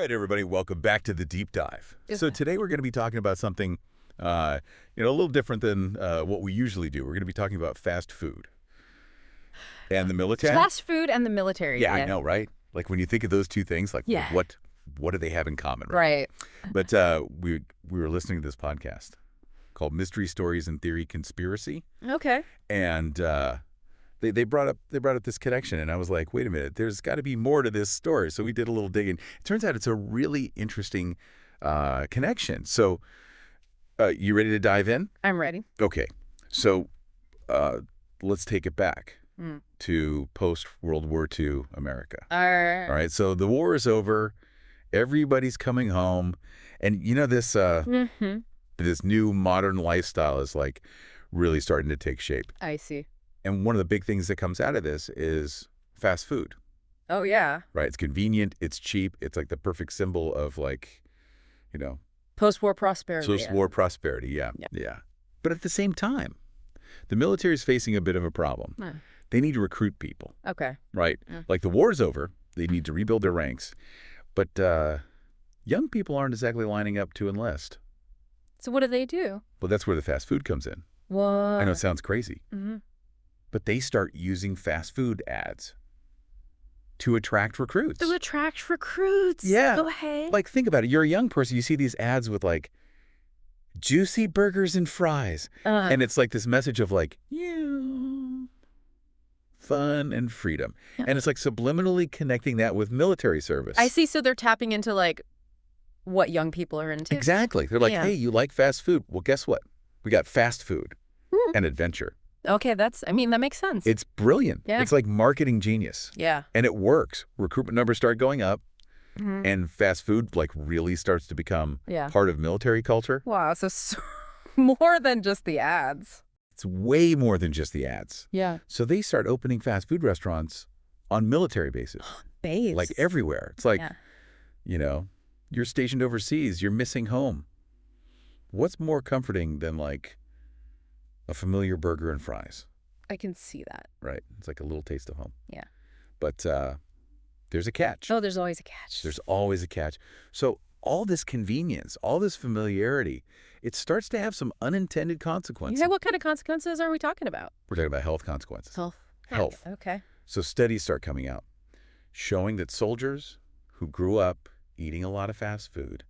right, everybody, welcome back to the deep dive. So Okay. today we're going to be talking about something, a little different than what we usually do. We're going to be talking about fast food and the military. Fast food and the military. Yeah, I know, right? Like when you think of those two things, like Yeah. what do they have in common, right? Right. But we were listening to this podcast called Mystery Stories and Theory Conspiracy, Okay. and they brought up this connection, and I was like, wait a minute, there's got to be more to this story. So we did a little digging. It turns out it's a really interesting connection. So you ready to dive in? I'm ready. Okay. So let's take it back Mm. to post-World War II America. All right. All right. So the war is over. Everybody's coming home. And this this new modern lifestyle is like really starting to take shape. I see. And one of the big things that comes out of this is fast food, Oh, yeah. right? It's convenient. It's cheap. It's like the perfect symbol of Post-war prosperity. post-war prosperity. Yeah. Yeah. Yeah. But at the same time, the military is facing a bit of a problem. Huh. They need to recruit people, Okay. right? Yeah. Like the war's over. They need to rebuild their ranks. But young people aren't exactly lining up to enlist. So what do they do? Well, that's where the fast food comes in. What? I know it sounds crazy, Mm-hmm. but they start using fast food ads to attract recruits. To attract recruits. Yeah. Go ahead. Like, think about it. You're a young person. You see these ads with, like, juicy burgers and fries. And it's like this message of, like, fun and freedom. Yeah. And it's like subliminally connecting that with military service. I see. So they're tapping into like what young people are into. Exactly. They're like, Yeah. hey, you like fast food? Well, guess what? We got fast food Hmm. and adventure. Okay. That makes sense. It's brilliant. Yeah. It's like marketing genius. Yeah. And it works. Recruitment numbers start going up, Mhm. and fast food, like, really starts to become Yeah. part of military culture. Wow. So more than just the ads. It's way more than just the ads. Yeah. So they start opening fast food restaurants on military bases, Base. like everywhere. It's like, Yeah. you're stationed overseas, you're missing home. What's more comforting than, like, a familiar burger and fries, I can see that. right? It's like a little taste of home. Yeah. But there's a catch. Oh, there's always a catch. There's always a catch. So all this convenience, all this familiarity, it starts to have some unintended consequences. Yeah, what kind of consequences are we talking about? We're talking about health consequences. Health. Okay. So studies start coming out showing that soldiers who grew up eating a lot of fast food,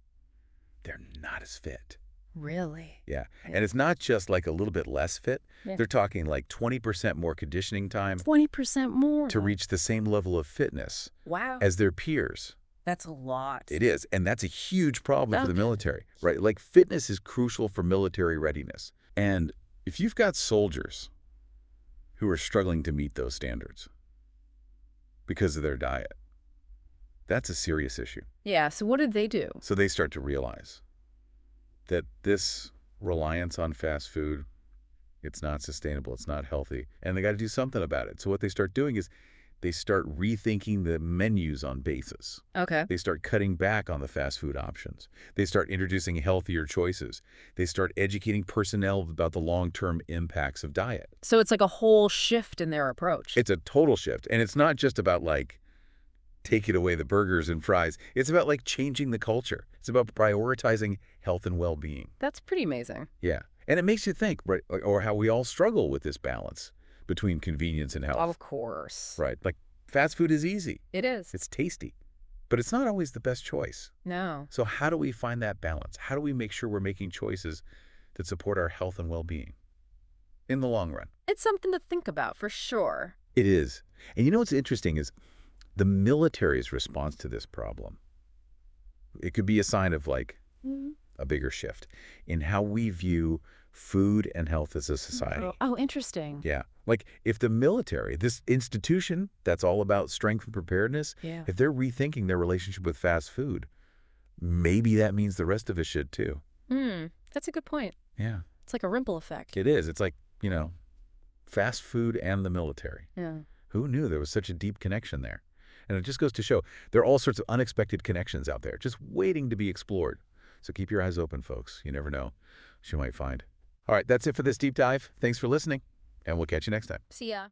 they're not as fit. Really? Yeah. Yeah. And it's not just like a little bit less fit. Yeah. They're talking like 20% more conditioning time 20% more. to reach the same level of fitness Wow. as their peers. That's a lot. It is. And that's a huge problem for the Okay. military, right? Like, fitness is crucial for military readiness. And if you've got soldiers who are struggling to meet those standards because of their diet, that's a serious issue. Yeah, so what did they do? So they start to realize that this reliance on fast food, it's not sustainable, it's not healthy, and they got to do something about it. So what they start doing is they start rethinking the menus on bases. Okay. They start cutting back on the fast food options. They start introducing healthier choices. They start educating personnel about the long-term impacts of diet. So it's like a whole shift in their approach. It's a total shift. And it's not just about, like, taking away the burgers and fries. It's about, like, changing the culture. It's about prioritizing health and well-being. That's pretty amazing. Yeah. And it makes you think, right, or how we all struggle with this balance between convenience and health. Of course. Right. Like, fast food is easy. It is. It's tasty. But it's not always the best choice. No. So how do we find that balance? How do we make sure we're making choices that support our health and well-being in the long run? It's something to think about for sure. It is. And you know what's interesting is the military's response to this problem. It could be a sign of, like, a bigger shift in how we view food and health as a society. Oh, interesting. Yeah. Like, if the military, this institution that's all about strength and preparedness, Yeah. if they're rethinking their relationship with fast food, maybe that means the rest of us should too. That's a good point. Yeah. It's like a ripple effect. It is. It's like, fast food and the military. Yeah. Who knew there was such a deep connection there? And it just goes to show there are all sorts of unexpected connections out there just waiting to be explored. So keep your eyes open, folks. You never know what you might find. All right, that's it for this deep dive. Thanks for listening, and we'll catch you next time. See ya.